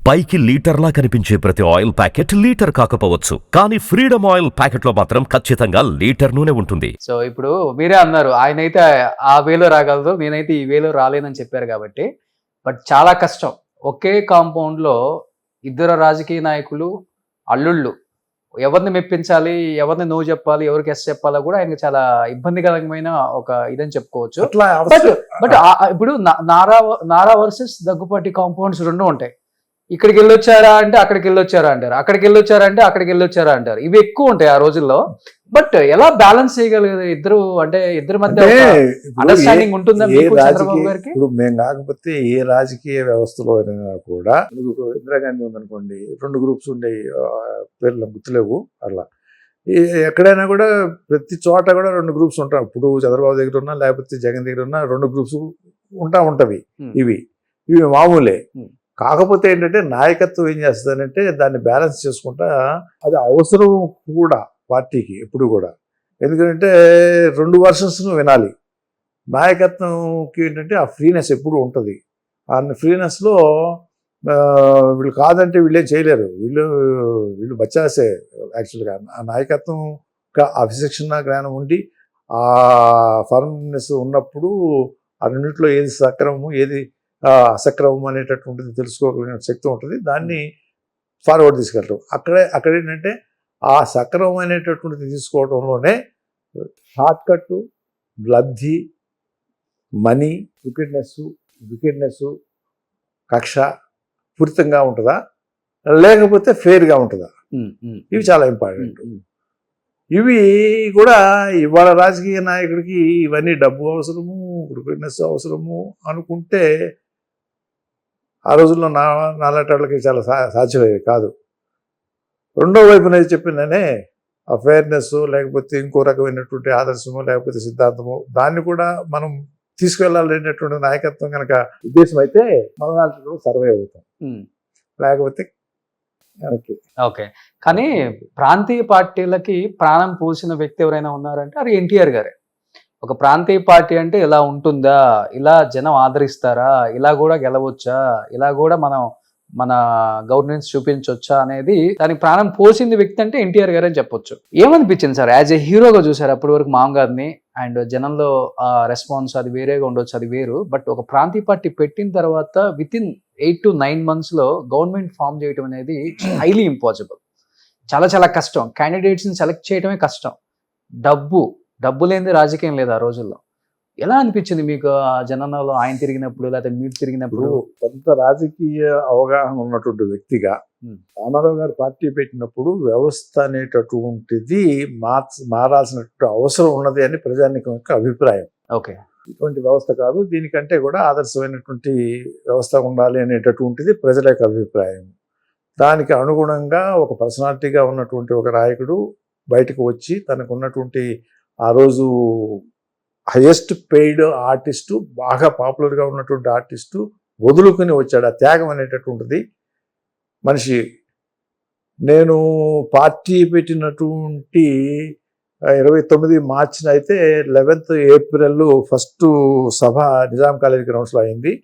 పైకి లీటర్లా కనిపించే ప్రతి ఆయిల్ ప్యాకెట్ లీటర్ కాకపోవచ్చు, కానీ ఫ్రీడమ్ ఆయిల్ ప్యాకెట్ లో మాత్రం ఖచ్చితంగా లీటర్ నూనె ఉంటుంది. సో ఇప్పుడు మీరే అన్నారు ఆయనైతే ఆ వేలో రాగలదు, నేనైతే ఈ వేలో రాలేనని చెప్పారు కాబట్టి. బట్ చాలా కష్టం. ఒకే కాంపౌండ్ లో ఇద్దరు రాజకీయ నాయకులు, అల్లుళ్ళు ఎవరిని మెప్పించాలి, ఎవరిని నో చెప్పాలి, ఎవరికి ఎస్ చెప్పాలో కూడా ఆయనకి చాలా ఇబ్బందికరమైన ఒక ఇదని చెప్పుకోవచ్చు. బట్ ఇప్పుడు నారా వర్సెస్ దగ్గుపాటి కాంపౌండ్స్ రెండు ఉంటాయి. ఇక్కడికి వెళ్ళొచ్చారా అంటే అక్కడికి వెళ్ళొచ్చారా అంటారు, అక్కడికి వెళ్ళొచ్చారా అంటే అక్కడికి వెళ్ళొచ్చారా అంటారు. ఇవి ఎక్కువ ఉంటాయి ఆ రోజుల్లో. బట్ ఎలా బ్యాలెన్స్ చేయగలిగారు ఇద్దరు? అంటే ఇద్దరి మధ్య అండర్స్టాండింగ్ ఉంటుందా మీకు చంద్రబాబు గారికి? ఇప్పుడు మేము కాకపోతే ఏ రాజకీయ వ్యవస్థలో అయినా కూడా, ఇందిరాగాంధీ ఉందనుకోండి, 2 గ్రూప్స్ ఉండే, పేర్లు గుర్తులేవు, అట్లా ఎక్కడైనా కూడా ప్రతి చోట కూడా 2 గ్రూప్స్ ఉంటాయి. ఇప్పుడు చంద్రబాబు దగ్గర ఉన్నా లేకపోతే జగన్ దగ్గర ఉన్నా 2 గ్రూప్స్ ఉంటవి. ఇవి మామూలే. కాకపోతే ఏంటంటే నాయకత్వం ఏం చేస్తుందంటే దాన్ని బ్యాలెన్స్ చేసుకుంటా, అది అవసరం కూడా పార్టీకి ఎప్పుడు కూడా. ఎందుకంటే 2 వర్షన్స్ను వినాలి. నాయకత్వంకి ఏంటంటే ఆ ఫ్రీనెస్ ఎప్పుడు ఉంటుంది. ఆ ఫ్రీనెస్లో వీళ్ళు కాదంటే వీళ్ళేం చేయలేరు. వీళ్ళు బచ్చాసే యాక్చువల్గా. ఆ నాయకత్వం ఆ విచక్షణ జ్ఞానం ఉండి ఆ ఫర్మ్నెస్ ఉన్నప్పుడు ఆ రెండింటిలో ఏది సక్రమము ఏది అసక్రమం అనేటటువంటిది తెలుసుకోగలిగిన శక్తి ఉంటుంది. దాన్ని ఫార్వర్డ్ తీసుకెళ్ళటం. అక్కడ ఏంటంటే ఆ సక్రమం అనేటటువంటిది తీసుకోవడంలోనే షార్ట్కట్, లబ్ధి, మనీ, వికెట్నెస్, కక్ష పూరితంగా ఉంటుందా లేకపోతే ఫెయిర్గా ఉంటుందా, ఇవి చాలా ఇంపార్టెంట్. ఇవి కూడా ఇవాళ రాజకీయ నాయకుడికి ఇవన్నీ డబ్బు అవసరము, వికెట్నెస్ అవసరము అనుకుంటే ఆ రోజుల్లో నాలాటోళ్ళకి చాలా సాధ్యమయ్యేది కాదు. రెండో వైపున చెప్పిందనే ఆ ఫెయిర్నెస్ లేకపోతే ఇంకో రకమైనటువంటి ఆదర్శము లేకపోతే సిద్ధాంతము, దాన్ని కూడా మనం తీసుకెళ్లాలనేటువంటి నాయకత్వం కనుక ఉద్దేశం అయితే మన దాంట్లో సర్వే అవుతాం, లేకపోతే వెనక్కి. ఓకే. కానీ ప్రాంతీయ పార్టీలకి ప్రాణం పోసిన వ్యక్తి ఎవరైనా ఉన్నారంటే అది ఎన్టీఆర్ గారే. ఒక ప్రాంతీయ పార్టీ అంటే ఇలా ఉంటుందా, ఇలా జనం ఆదరిస్తారా, ఇలా కూడా గెలవచ్చా, ఇలా కూడా మనం మన గవర్నెన్స్ చూపించవచ్చా అనేది దానికి ప్రాణం పోసింది వ్యక్తి అంటే ఎన్టీఆర్ గారు అని చెప్పొచ్చు. ఏమనిపించింది సార్ యాజ్ ఎ హీరోగా చూసారు అప్పటి వరకు మామ్ గారిని? అండ్ జనంలో రెస్పాన్స్ అది వేరేగా ఉండొచ్చు, అది వేరు. బట్ ఒక ప్రాంతీయ పార్టీ పెట్టిన తర్వాత విత్ ఇన్ 8 to 9 months లో గవర్నమెంట్ ఫామ్ చేయడం అనేది హైలీ ఇంపాసిబుల్. చాలా చాలా కష్టం. క్యాండిడేట్స్ని సెలెక్ట్ చేయడమే కష్టం. డబ్బు లేనిది రాజకీయం లేదు ఆ రోజుల్లో. ఎలా అనిపించింది మీకు ఆ జనంలో ఆయన తిరిగినప్పుడు లేకపోతే మీరు తిరిగినప్పుడు? కొంత రాజకీయ అవగాహన ఉన్నటువంటి వ్యక్తిగా రామారావు గారు పార్టీ పెట్టినప్పుడు వ్యవస్థ అనేటటువంటిది మారాల్సినటువంటి అవసరం ఉన్నది అని ప్రజానీకం యొక్క అభిప్రాయం. ఓకే. ఇటువంటి వ్యవస్థ కాదు, దీనికంటే కూడా ఆదర్శమైనటువంటి వ్యవస్థ ఉండాలి అనేటటువంటిది ప్రజల యొక్క అభిప్రాయం. దానికి అనుగుణంగా ఒక పర్సనాలిటీగా ఉన్నటువంటి ఒక నాయకుడు బయటకు వచ్చి తనకు ఉన్నటువంటి ఆ రోజు హైయెస్ట్ పెయిడ్ ఆర్టిస్టు, బాగా పాపులర్గా ఉన్నటువంటి ఆర్టిస్టు వదులుకుని వచ్చాడు. ఆ త్యాగం అనేటటువంటిది మనిషి. నేను పార్టీ పెట్టినటువంటి 29 మార్చిన అయితే 11th April ఫస్ట్ సభ నిజాం కాలేజీ గ్రౌండ్స్లో అయింది.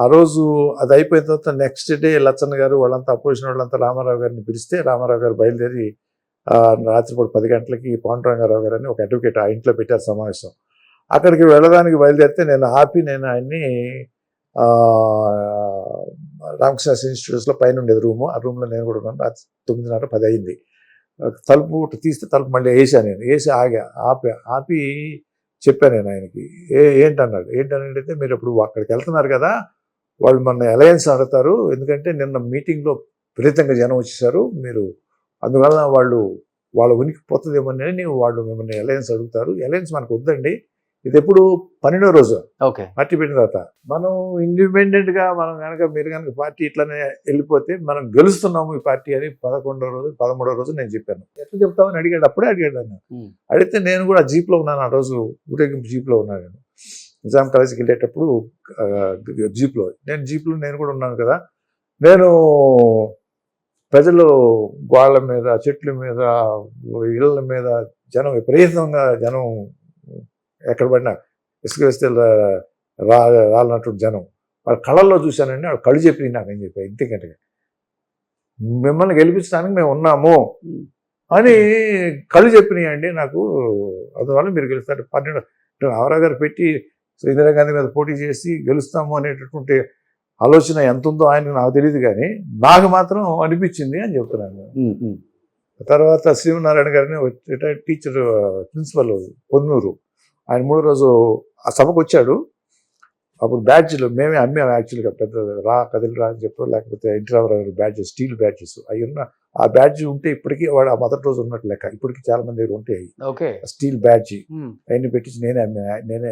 ఆ రోజు అది అయిపోయిన తర్వాత నెక్స్ట్ డే లచ్చన్న గారు వాళ్ళంతా అపోజిషన్ వాళ్ళంతా రామారావు గారిని పిలిస్తే రామారావు గారు బయలుదేరి రాత్రిపూట 10 గంటలకి పాండురంగారావు గారు అని ఒక అడ్వకేట్ ఆ ఇంట్లో పెట్టారు సమావేశం. అక్కడికి వెళ్ళడానికి బయలుదేరితే నేను ఆయన్ని రామకృష్ణ ఇన్స్టిట్యూట్స్లో పైన ఉండేది రూము. ఆ రూమ్లో నేను కూడా ఉన్నాను. రాత్రి 9:30, 10 అయింది. తలుపు తీస్తే తలుపు మళ్ళీ వేసాను. నేను వేసి ఆపి చెప్పాను నేను ఆయనకి. ఏంటనంటే మీరు ఇప్పుడు అక్కడికి వెళ్తున్నారు కదా, వాళ్ళు మన అలయన్స్ అడుగుతారు, ఎందుకంటే నిన్న మీటింగ్లో విపరీతంగా జనం వచ్చేసారు, మీరు అందువల్ల వాళ్ళ ఉనికి పోతుందేమోనని వాళ్ళు మిమ్మల్ని అలయన్స్ అడుగుతారు. అలయన్స్ మనకు వద్దండి, ఇది ఎప్పుడు 12వ రోజు పార్టీ పెట్టిన తర్వాత మనం ఇండిపెండెంట్గా మనం కనుక మీరు కనుక పార్టీ ఇట్లానే వెళ్ళిపోతే మనం గెలుస్తున్నాము ఈ పార్టీ అని 11వ రోజు 13వ రోజు నేను చెప్పాను. ఎట్లా చెప్తామని అడిగాడు. అప్పుడే అడిగాడు నన్ను. అడిగితే నేను కూడా జీప్లో ఉన్నాను. ఆ రోజు ఊరేగింపు జీప్లో ఉన్నాను. నేను నిజాం కాలేజీకి వెళ్ళేటప్పుడు జీప్లో నేను కూడా ఉన్నాను కదా. నేను ప్రజలు గోళ్ళ మీద, చెట్ల మీద, ఇళ్ళ మీద జనం విపరీతంగా ఎక్కడ పడినా ఇసుక వేస్తే రాలినటువంటి జనం వాళ్ళ కళ్ళల్లో చూశానండి. వాళ్ళ కళ్ళు చెప్పి నాకేం చెప్పాను ఇంతకంటే మిమ్మల్ని గెలిపించడానికి మేము ఉన్నాము ఉమ్. అని కళ్ళు చెప్పినాయండి నాకు. అందువల్ల మీరు గెలుస్తారు 12 రామారావు గారు పెట్టి ఇందిరాగాంధీ మీద పోటీ చేసి గెలుస్తాము అనేటటువంటి ఆలోచన ఎంత ఉందో ఆయన నాకు తెలియదు, కానీ నాకు మాత్రం అనిపించింది అని చెప్తున్నాను. ఉమ్, ఉమ్. తర్వాత శ్రీనారాయణ గారిని రిటైర్డ్ టీచర్ ప్రిన్సిపల్ పొన్నూరు, ఆయన 3వ రోజు ఆ సభకు వచ్చాడు. అప్పుడు బ్యాడ్జ్లు మేమే అమ్మాము యాక్చువల్గా, పెద్ద కదిలి రా అని చెప్పారు, లేకపోతే ఎన్టీ రామారావు గారి బ్యాడ్జెస్, స్టీల్ బ్యాడ్జెస్ అవి ఉన్న. ఆ బ్యాడ్జ్ ఉంటే ఇప్పటికీ వాడు ఆ మొదటి రోజు ఉన్నట్టు లెక్క. ఇప్పటికీ చాలా మంది దగ్గర ఉంటాయి ఓకే. Steel badge. ఉమ్. అవన్నీ పెట్టించి నేనే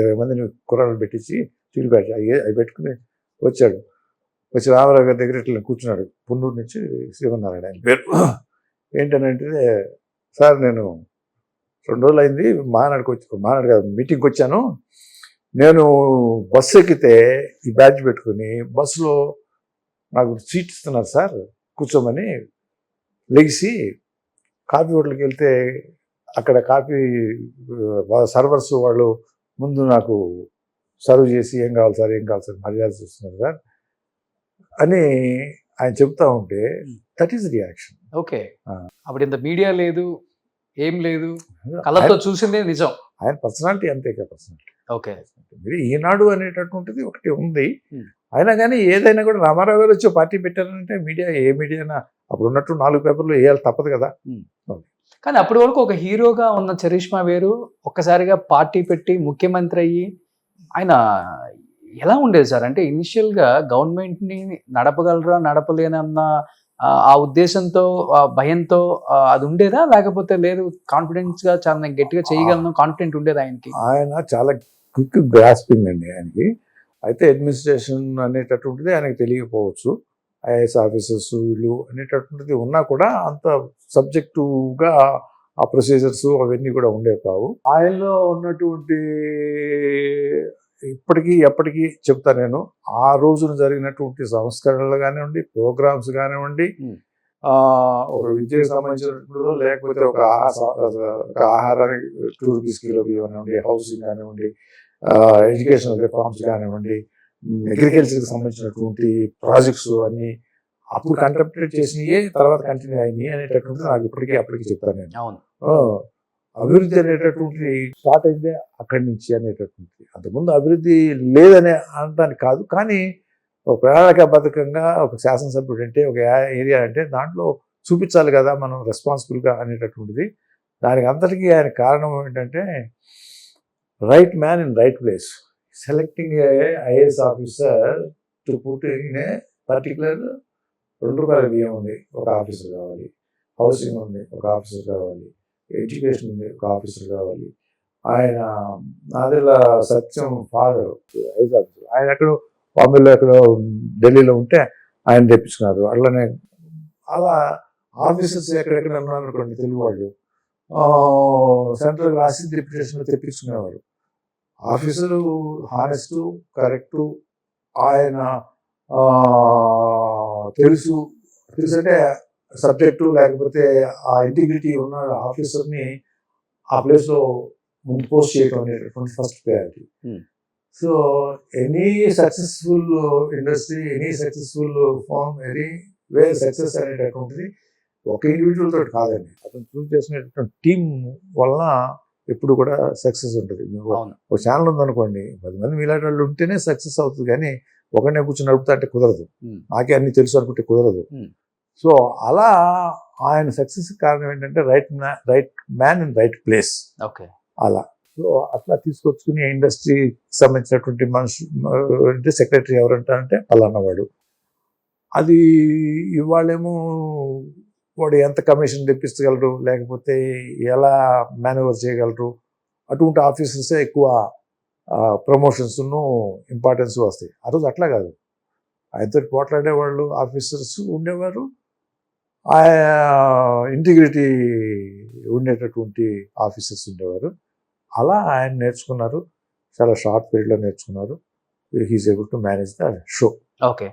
20 మందిని కుర్రాళ్ళు పెట్టించి స్టీల్ బ్యాడ్జ్ అవి పెట్టుకుని వచ్చాడు. వచ్చి రామారావు గారి దగ్గర ఇట్లా కూర్చున్నాడు. పున్నూరు నుంచి శ్రీమన్నారాయణ ఆయన పేరు. ఏంటనంటే, సార్ నేను 2 రోజులు అయింది మానాడు కాదు మీటింగ్కి వచ్చాను. నేను బస్సు ఎక్కితే ఈ బ్యాడ్జ్ పెట్టుకుని బస్సులో నాకు సీట్ ఇస్తున్నారు సార్ కూర్చోమని. లెగిసి కాఫీ హోటల్కి వెళ్తే అక్కడ కాఫీ సర్వర్స్ వాళ్ళు ముందు నాకు సర్వ్ చేసి ఏం కావాలి సార్ మర్యాద చేస్తున్నారు సార్ అని ఆయన చెప్తా ఉంటే దట్ ఈస్ రియాక్షన్. ఓకే. అప్పుడు ఇంత మీడియా లేదు, ఏం లేదు, కళ్ళతో చూసిందే నిజం. ఆయన పర్సనాలిటీ అంతే కదా, పర్సనాలిటీ. ఓకే. మీరు ఈనాడు అనేటటువంటిది ఒకటి ఉంది. Hmm. అయినా కానీ ఏదైనా కూడా రామారావు గారు వచ్చి పార్టీ పెట్టారంటే మీడియా, ఏ మీడియానా అప్పుడు ఉన్నట్టు 4 పేపర్లు వేయాలి తప్పదు కదా. కానీ అప్పటి వరకు ఒక హీరోగా ఉన్న చరిష్మా వేరు, ఒక్కసారిగా పార్టీ పెట్టి ముఖ్యమంత్రి అయ్యి ఆయన ఎలా ఉండేది సార్? అంటే ఇనిషియల్గా గవర్నమెంట్ని నడపగలరా నడపలేనన్న ఆ ఉద్దేశంతో, ఆ భయంతో అది ఉండేదా, లేకపోతే లేదు కాన్ఫిడెన్స్గా చాలా నేను గట్టిగా చేయగలను కాన్ఫిడెంట్ ఉండేది ఆయనకి? ఆయన చాలా క్విక్ గ్రాస్పింగ్ అండి ఆయనకి. అయితే అడ్మినిస్ట్రేషన్ అనేటటువంటిది ఆయనకి తెలియకపోవచ్చు, ఐఏఎస్ ఆఫీసర్స్ వీళ్ళు అనేటటువంటిది ఉన్నా కూడా అంత సబ్జెక్టుగా ఆ ప్రొసీజర్స్ అవన్నీ కూడా ఉండేవి కావు. ఆయనలో ఉన్నటువంటి ఇప్పటికీ ఎప్పటికీ చెప్తా నేను, ఆ రోజున జరిగినటువంటి సంస్కరణలు కానివ్వండి, ప్రోగ్రామ్స్ కానివ్వండి, ఒక విద్యకు సంబంధించినప్పుడు లేకపోతే ఒక ఆహారానికి 2 రూపీస్ కిలో కానివ్వండి, హౌసింగ్ కానివ్వండి, ఎడ్యుకేషనల్ రిఫార్మ్స్ కానివ్వండి, అగ్రికల్చర్కి సంబంధించినటువంటి ప్రాజెక్ట్స్ అన్ని అప్పుడు కంటెంప్లేట్ చేసినవి తర్వాత కంటిన్యూ అయినాయి అనేటటువంటిది నాకు ఇప్పటికీ అప్పటికి చెప్తాను నేను. అవును. అభివృద్ధి అనేటటువంటి స్టార్ట్ అయిందే అక్కడి నుంచి అనేటటువంటి. అంతకుముందు అభివృద్ధి లేదనే అనడానికి కాదు, కానీ ఒక ప్రణాళికాబద్ధకంగా ఒక శాసనసభ్యుడు అంటే, ఒక ఏరియా అంటే దాంట్లో చూపించాలి కదా మనం రెస్పాన్సిబుల్గా అనేటటువంటిది. దానికి అంతటికీ ఆయన కారణం ఏంటంటే right man in right place, selecting IAS officer to put in a particular. 2 రూపాయల బియ్యం ఉంది, ఒక ఆఫీసర్ కావాలి. హౌసింగ్ ఉంది, ఒక ఆఫీసర్ కావాలి. ఎడ్యుకేషన్ ఉంది, ఒక ఆఫీసర్ కావాలి. ఆయన నాదెల్ల సత్యం ఫాదర్ ఐఏఎస్ ఆఫీసర్, ఆయన ఎక్కడో బాంబేలో ఎక్కడో ఢిల్లీలో ఉంటే ఆయన తెప్పించుకున్నారు. అట్లానే అలా ఆఫీసర్స్ ఎక్కడెక్కడ ఉన్నారు అనుకోండి తెలుగు వాళ్ళు, సెంట్రల్ రాసి డిప్యూటేషన్లో తెప్పించుకునేవారు. ఆఫీసరు హానెస్టు, కరెక్టు, ఆయన తెలుసు అంటే సబ్జెక్టు, లేకపోతే ఆ ఇంటిగ్రిటీ ఉన్న ఆఫీసర్ని ఆ ప్లేస్లో పోస్ట్ చేయడం అనేటటువంటి first priority. So any successful industry, any successful firm, any way success అనేటటువంటిది ఒక ఇండివిజువల్ తోటి కాదండి, అతను చూస్ చేసుకునేటటువంటి టీం వలన ఎప్పుడు కూడా సక్సెస్ ఉంటుంది. ఒక ఛానల్ ఉందనుకోండి, 10 మంది మీలాంటి వాళ్ళు ఉంటేనే సక్సెస్ అవుతుంది, కానీ ఒకరినే కూర్చొని నడుపుతా అంటే కుదరదు. నాకే అన్ని తెలుసు అనుకుంటే కుదరదు. సో అలా ఆయన సక్సెస్ కారణం ఏంటంటే right man in right place. Okay. అలా సో అట్లా తీసుకొచ్చుకుని ఇండస్ట్రీకి సంబంధించినటువంటి మనుషులు సెక్రటరీ ఎవరంటారంటే పలానావాడు. అది ఇవాళేమో వాడు ఎంత కమిషన్ తెప్పించగలరు, లేకపోతే ఎలా మేనేవర్ చేయగలరు, అటువంటి ఆఫీసర్సే ఎక్కువ ప్రమోషన్స్ను ఇంపార్టెన్స్ వస్తాయి. ఆ రోజు అట్లా కాదు, ఆయనతో పోట్లాడేవాళ్ళు ఆఫీసర్స్ ఉండేవారు, ఇంటిగ్రిటీ ఉండేటటువంటి ఆఫీసర్స్ ఉండేవారు. అలా ఆయన నేర్చుకున్నారు, చాలా షార్ట్ పీరియడ్లో నేర్చుకున్నారు. He is able to manage the show. Okay.